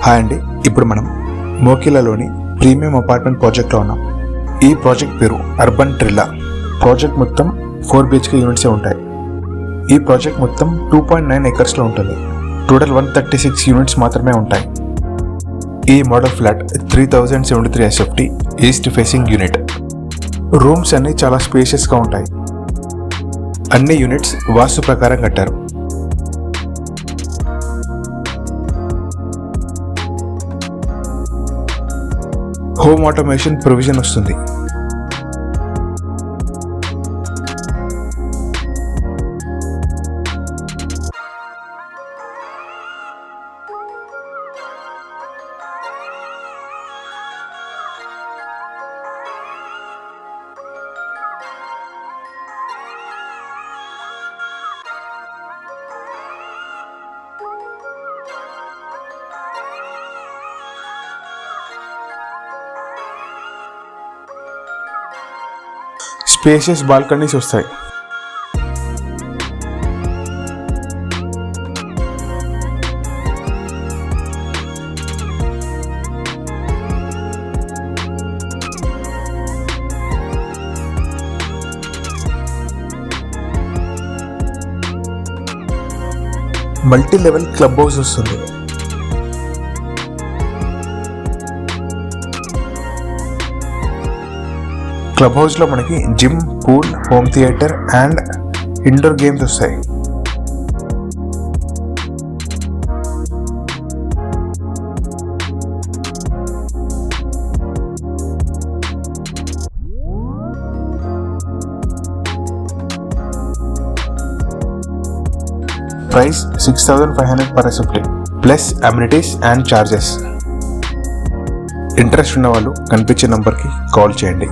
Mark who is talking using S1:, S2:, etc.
S1: Hi అండి, ఇప్పుడు మనం మోకిలాలోని ప్రీమియం అపార్ట్మెంట్ ప్రాజెక్ట్లో ఉన్నాం. ఈ ప్రాజెక్ట్ పేరు అర్బన్ ట్రిల్లా. ప్రాజెక్ట్ మొత్తం 4 BHK యూనిట్సే ఉంటాయి. ఈ ప్రాజెక్ట్ మొత్తం 2.9 acresలో ఉంటుంది. టోటల్ 136 యూనిట్స్ మాత్రమే ఉంటాయి. ఈ model flat 3073 SFT east facing unit. Rooms అన్ని చాలా స్పేషియస్గా ఉంటాయి. అన్ని యూనిట్స్ వాస్తు ప్రకారం కట్టారు. హోమ్ ఆటోమేషన్ ప్రొవిజన్ వస్తుంది. స్పేషియస్ బాల్కనీస్ వస్తాయి. మల్టీ లెవెల్ క్లబ్ హౌస్ వస్తుంది. క్లబ్ హౌస్లో మనకి gym, pool, home theatre and indoor games వస్తాయి. Price 6500 per SFT plus amenities and charges. Interest ఉన్న వాళ్ళు కనిపించే నంబర్కి కాల్ చేయండి.